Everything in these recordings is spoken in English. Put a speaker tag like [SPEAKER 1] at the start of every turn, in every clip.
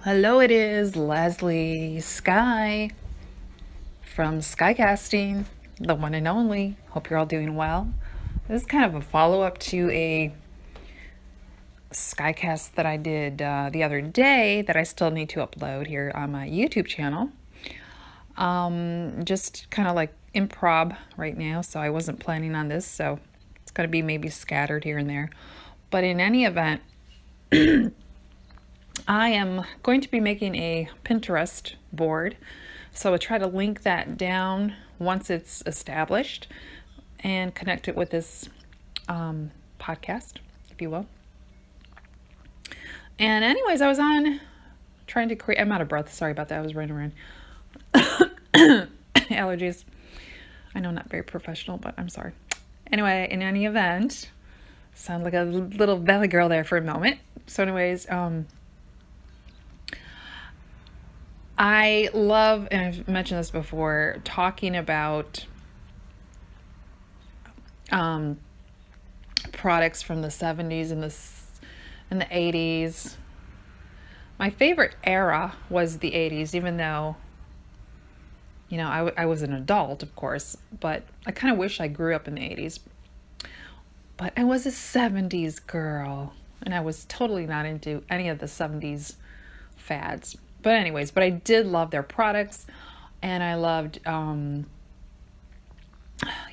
[SPEAKER 1] Hello, it is Leslie Sky from Skycasting, the one and only. Hope you're all doing well. This is kind of a follow up to a Skycast that I did the other day that I still need to upload here on my YouTube channel. Just kind of like improv right now, so I wasn't planning on this, so it's going to be maybe scattered here and there. But in any event, I am going to be making a Pinterest board, so I'll try to link that down once it's established and connect it with this podcast, if you will. And anyways, I was on trying to create, I'm out of breath, sorry about that, I was running around. Allergies. I know, not very professional, but I'm sorry. Anyway, in any event, sound like a little valley girl there for a moment. So anyways, I love, and I've mentioned this before, talking about products from the 70s and the 80s. My favorite era was the 80s, even though, you know, I was an adult, of course, but I kind of wish I grew up in the 80s. But I was a 70s girl, and I was totally not into any of the 70s fads. But anyways, I did love their products, and I loved, you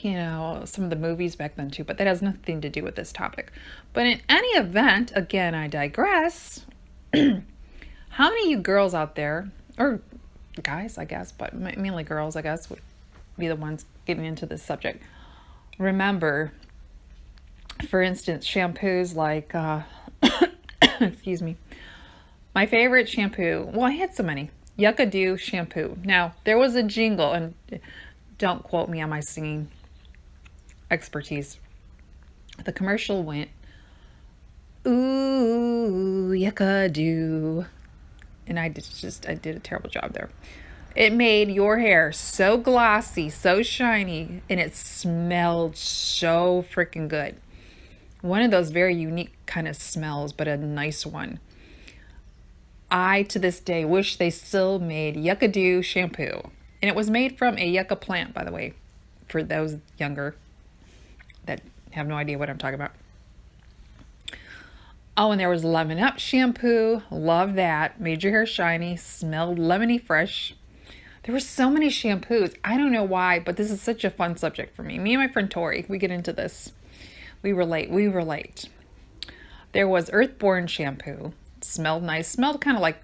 [SPEAKER 1] know, some of the movies back then too, but that has nothing to do with this topic. But in any event, again, I digress. How many of you girls out there, or guys, I guess, but mainly girls, I guess, would be the ones getting into this subject, remember, for instance, shampoos like, excuse me, my favorite shampoo, well, I had so many, 𝒶𝓿𝑜 shampoo. Now, there was a jingle, and don't quote me on my singing expertise. The commercial went, ooh, 𝒶𝓿𝑜. And I did a terrible job there. It made your hair so glossy, so shiny, and it smelled so freaking good. One of those very unique kind of smells, but a nice one. I, to this day, wish they still made 𝒶𝓿𝑜 shampoo. And it was made from a yucca plant, by the way, for those younger that have no idea what I'm talking about. Oh, and there was Lemon Up shampoo. Love that. Made your hair shiny, smelled lemony fresh. There were so many shampoos. I don't know why, but this is such a fun subject for me. Me and my friend Tori, we get into this. We relate. There was Earthborn shampoo. Smelled nice. Smelled kind of like,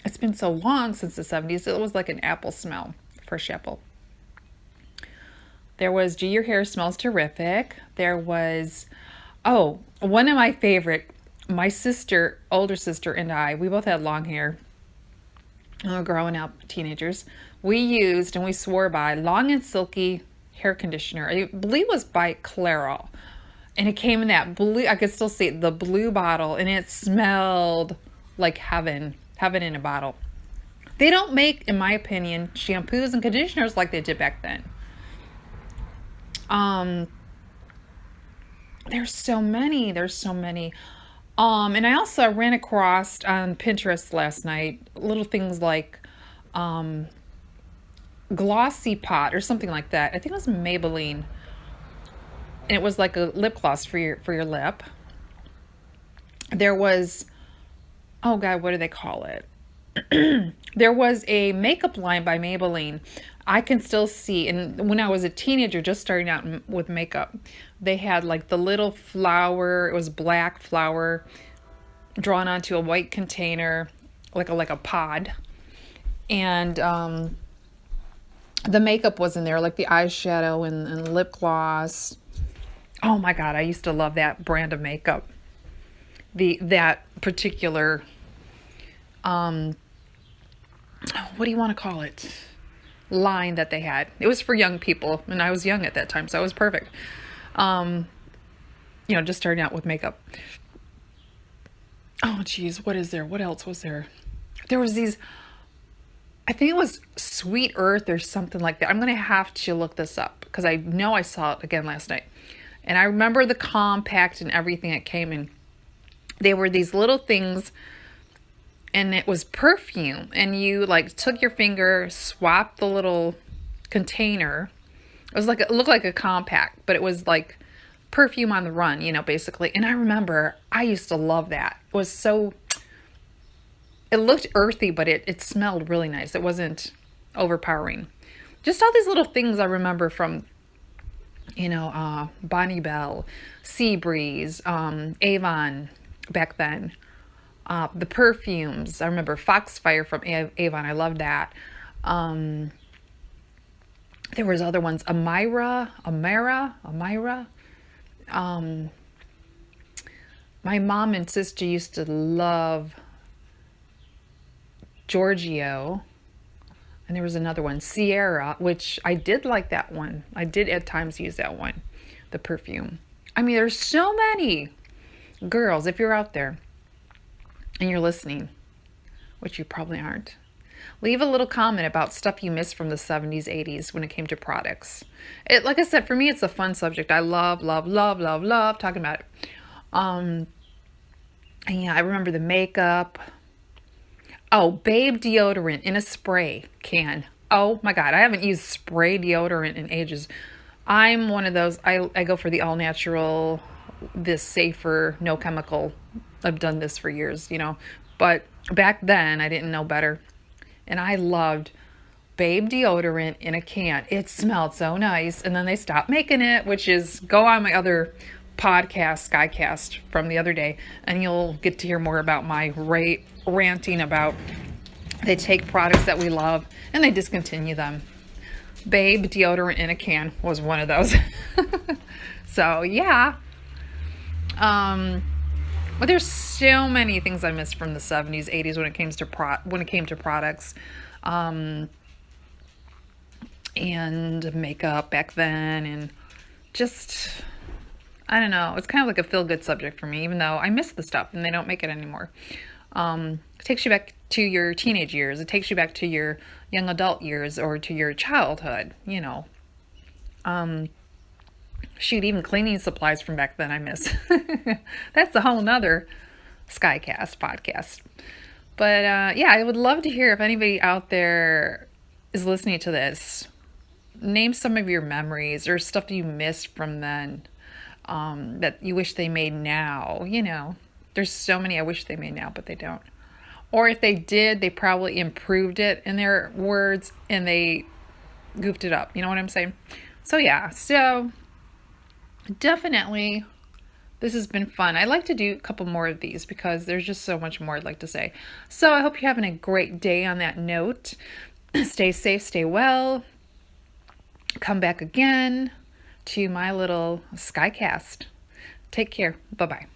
[SPEAKER 1] it's been so long since the 70s. It was like an apple smell. Fresh apple. There was Your Hair Smells Terrific. There was, oh, one of my favorite, my sister, older sister, and I, we both had long hair. Growing up, teenagers. We used and we swore by Long and Silky hair conditioner. I believe it was by 𝒫𝓇𝑜. And it came in that blue, I could still see it, the blue bottle, and it smelled like heaven in a bottle. They don't make, in my opinion, shampoos and conditioners like they did back then. There's so many. And I also ran across on Pinterest last night little things like Glossy Pot or something like that. I think it was Maybelline. And it was like a lip gloss for your lip. There was, oh God, what do they call it? There was a makeup line by Maybelline. I can still see, and when I was a teenager just starting out with makeup, they had like the little flower, it was black flower drawn onto a white container, like a pod. And the makeup was in there, like the eyeshadow and lip gloss. Oh my God, I used to love that brand of makeup. That particular, what do you want to call it? Line that they had. It was for young people, and I was young at that time, so it was perfect. You know, just starting out with makeup. Oh geez, what is there? What else was there? There was these, I think it was Sweet Earth or something like that. I'm going to have to look this up because I know I saw it again last night. And I remember the compact and everything that came in. They were these little things, and it was perfume, and you like took your finger, swapped the little container. It looked like a compact, but it was like perfume on the run, basically. And I remember I used to love that. It looked earthy, but it smelled really nice. It wasn't overpowering. Just all these little things I remember from, Bonnie Bell, Seabreeze, Avon back then. The perfumes. I remember Foxfire from Avon. I loved that. There was other ones. Amira. My mom and sister used to love Giorgio. And there was another one, Sierra, which I did like that one. I did at times use that one, the perfume. I mean, there's so many. Girls, if you're out there and you're listening, which you probably aren't, leave a little comment about stuff you missed from the 70s, 80s when it came to products. Like I said, for me, it's a fun subject. I love talking about it. And yeah, I remember the makeup. Oh, Babe deodorant in a spray can. Oh my God, I haven't used spray deodorant in ages. I'm one of those, I go for the all natural, this safer, no chemical. I've done this for years, but back then I didn't know better. And I loved Babe deodorant in a can. It smelled so nice. And then they stopped making it, which is, go on my other podcast, Skycast, from the other day, and you'll get to hear more about my ranting about they take products that we love and they discontinue them. Babe deodorant in a can was one of those. So yeah. But there's so many things I missed from the 70s, 80s when it came to products, and makeup back then, and just, I don't know. It's kind of like a feel-good subject for me, even though I miss the stuff and they don't make it anymore. It takes you back to your teenage years. It takes you back to your young adult years or to your childhood, Shoot, even cleaning supplies from back then I miss. That's a whole nother Skycast podcast. But yeah, I would love to hear if anybody out there is listening to this. Name some of your memories or stuff that you missed from then, that you wish they made now. There's so many I wish they made now, but they don't. Or if they did, they probably improved it in their words and they goofed it up. You know what I'm saying? So yeah, definitely, this has been fun. I'd like to do a couple more of these because there's just so much more I'd like to say. So I hope you're having a great day on that note. Stay safe, stay well. Come back again to my little Skycast. Take care. Bye-bye.